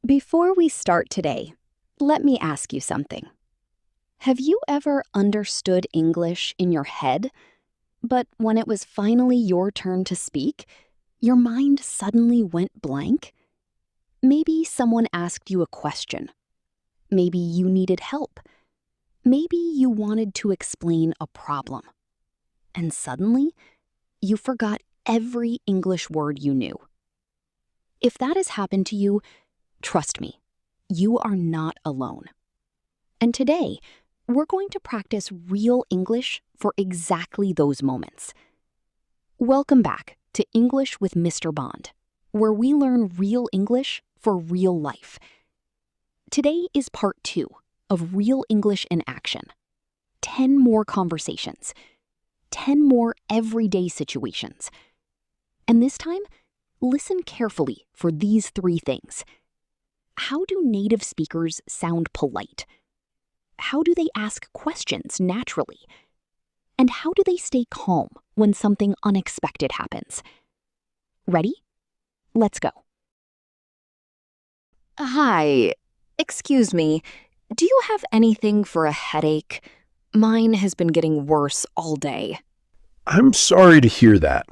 Before we start today, let me ask you something. Have you ever understood English in your head, but when it was finally your turn to speak, your mind suddenly went blank? Maybe someone asked you a question. Maybe you needed help. Maybe you wanted to explain a problem. And suddenly, you forgot every English word you knew. If that has happened to you, trust me, you are not alone. And today, we're going to practice real English for exactly those moments. Welcome back to English with Mr. Bond, where we learn real English for real life. Today is part 2 of Real English in Action. 10 more conversations. 10 more everyday situations. And this time, listen carefully for these 3 things. How do native speakers sound polite? How do they ask questions naturally? And how do they stay calm when something unexpected happens? Ready? Let's go. Hi, excuse me, do you have anything for a headache? Mine has been getting worse all day. I'm sorry to hear that.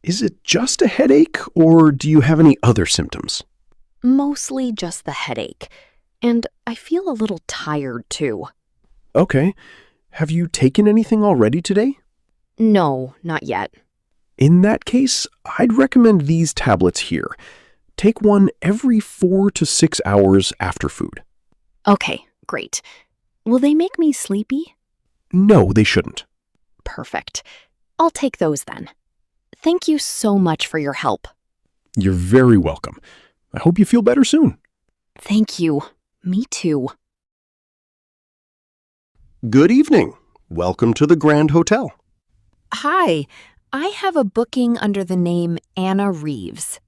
Is it just a headache, or do you have any other symptoms? Mostly just the headache, and I feel a little tired too. Okay. Have you taken anything already today? No, not yet. In that case, I'd recommend these tablets here. Take one every 4 to 6 hours after food. Okay, great. Will they make me sleepy? No, they shouldn't. Perfect. I'll take those then. Thank you so much for your help. You're very welcome. I hope you feel better soon. Thank you. Me too. Good evening. Welcome to the Grand Hotel. Hi, I have a booking under the name Anna Reeves.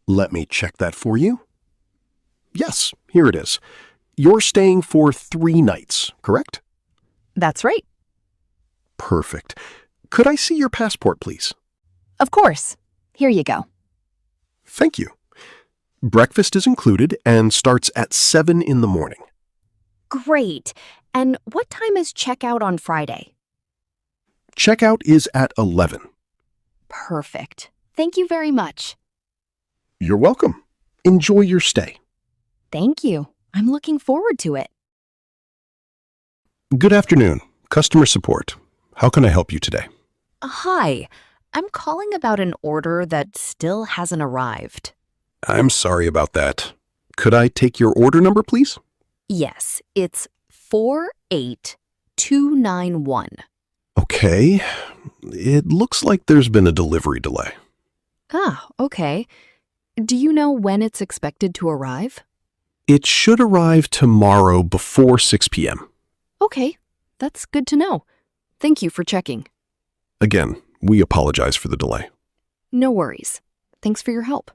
Let me check that for you. Yes, here it is. You're staying for 3 nights, correct? That's right. Perfect. Could I see your passport, please? Of course. Here you go. Thank you. Breakfast is included and starts at 7 in the morning. Great. And what time is checkout on Friday? Checkout is at 11. Perfect. Thank you very much. You're welcome. Enjoy your stay. Thank you. I'm looking forward to it. Good afternoon. Customer support. How can I help you today? Hi. I'm calling about an order that still hasn't arrived. I'm sorry about that. Could I take your order number, please? Yes, it's 48291. Okay. It looks like there's been a delivery delay. Ah, okay. Do you know when it's expected to arrive? It should arrive tomorrow before 6 p.m. Okay, that's good to know. Thank you for checking. Again, we apologize for the delay. No worries. Thanks for your help.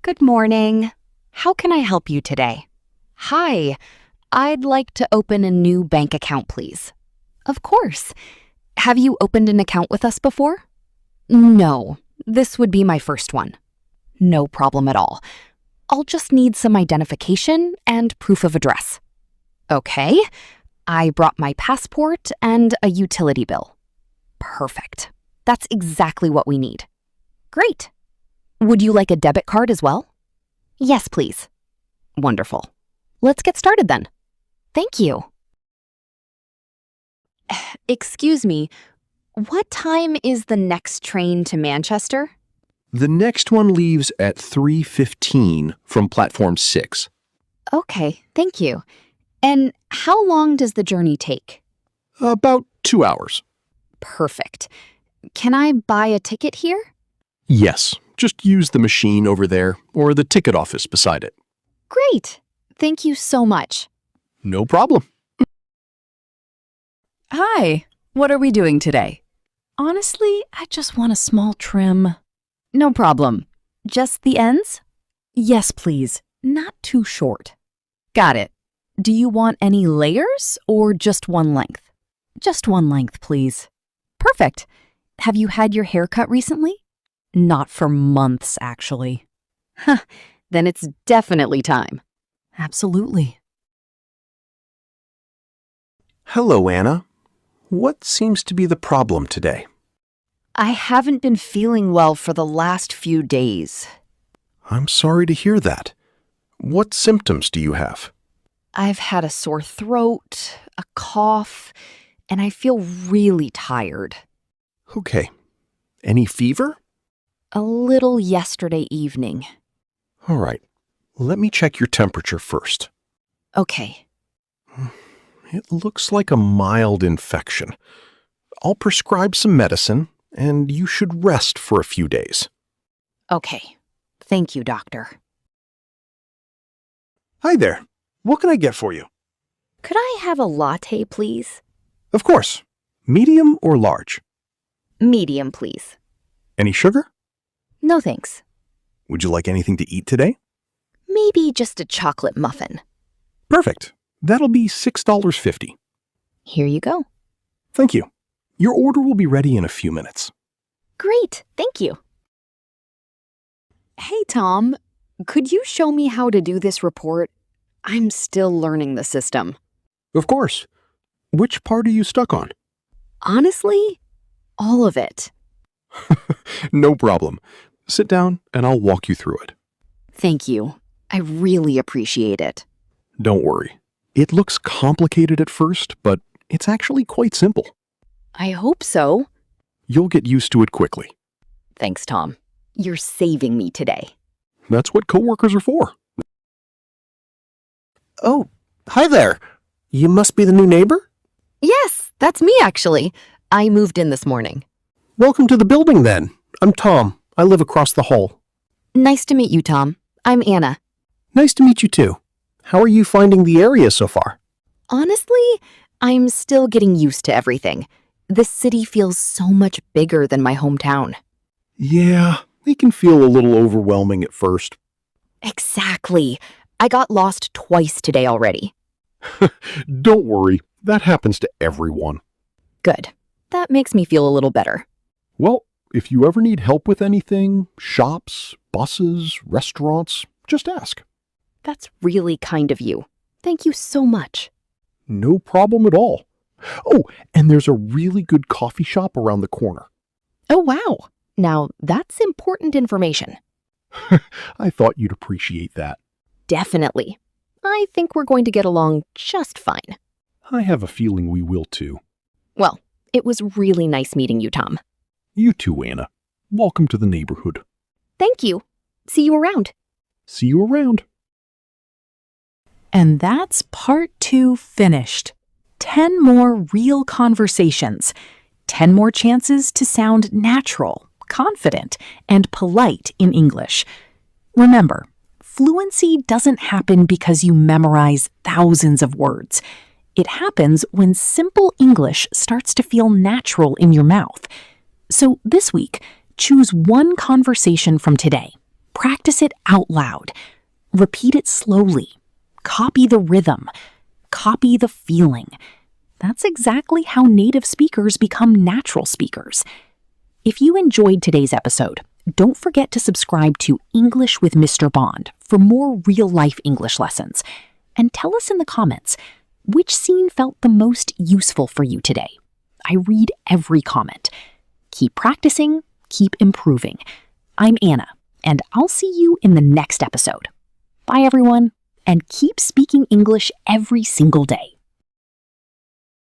Good morning. How can I help you today? Hi, I'd like to open a new bank account, please. Of course. Have you opened an account with us before? No, this would be my first one. No problem at all. I'll just need some identification and proof of address. Okay, I brought my passport and a utility bill. Perfect. That's exactly what we need. Great. Would you like a debit card as well? Yes, please. Wonderful. Let's get started then. Thank you. Excuse me, what time is the next train to Manchester? The next one leaves at 3:15 from platform 6. Okay, thank you. And how long does the journey take? About 2 hours. Perfect. Can I buy a ticket here? Yes, just use the machine over there or the ticket office beside it. Great. Thank you so much. No problem. Hi, what are we doing today? Honestly, I just want a small trim. No problem. Just the ends? Yes, please. Not too short. Got it. Do you want any layers or just one length? Just one length, please. Perfect. Have you had your hair cut recently? Not for months, actually. Then it's definitely time. Absolutely. Hello, Anna. What seems to be the problem today? I haven't been feeling well for the last few days. I'm sorry to hear that. What symptoms do you have? I've had a sore throat, a cough, and I feel really tired. Okay. Any fever? A little yesterday evening. All right. Let me check your temperature first. Okay. It looks like a mild infection. I'll prescribe some medicine, and you should rest for a few days. Okay. Thank you, doctor. Hi there. What can I get for you? Could I have a latte, please? Of course. Medium or large? Medium, please. Any sugar? No thanks. Would you like anything to eat today? Maybe just a chocolate muffin. Perfect. That'll be $6.50. Here you go. Thank you. Your order will be ready in a few minutes. Great, thank you. Hey, Tom, could you show me how to do this report? I'm still learning the system. Of course. Which part are you stuck on? Honestly, all of it. No problem. Sit down and I'll walk you through it. Thank you. I really appreciate it. Don't worry. It looks complicated at first, but it's actually quite simple. I hope so. You'll get used to it quickly. Thanks, Tom. You're saving me today. That's what coworkers are for. Oh, hi there. You must be the new neighbor? Yes, that's me, actually. I moved in this morning. Welcome to the building, then. I'm Tom. I live across the hall. Nice to meet you, Tom. I'm Anna. Nice to meet you, too. How are you finding the area so far? Honestly, I'm still getting used to everything. This city feels so much bigger than my hometown. Yeah, it can feel a little overwhelming at first. Exactly. I got lost twice today already. Don't worry, that happens to everyone. Good. That makes me feel a little better. Well, if you ever need help with anything, shops, buses, restaurants, just ask. That's really kind of you. Thank you so much. No problem at all. Oh, and there's a really good coffee shop around the corner. Oh, wow. Now, that's important information. I thought you'd appreciate that. Definitely. I think we're going to get along just fine. I have a feeling we will too. Well, it was really nice meeting you, Tom. You too, Anna. Welcome to the neighborhood. Thank you. See you around. See you around. And that's part 2 finished. 10 more real conversations. 10 more chances to sound natural, confident, and polite in English. Remember, fluency doesn't happen because you memorize thousands of words. It happens when simple English starts to feel natural in your mouth. So this week, choose one conversation from today. Practice it out loud. Repeat it slowly. Copy the rhythm. Copy the feeling. That's exactly how native speakers become natural speakers. If you enjoyed today's episode, don't forget to subscribe to English with Mr. Bond for more real-life English lessons. And tell us in the comments, which scene felt the most useful for you today? I read every comment. Keep practicing, keep improving. I'm Anna, and I'll see you in the next episode. Bye, everyone, and keep speaking English every single day.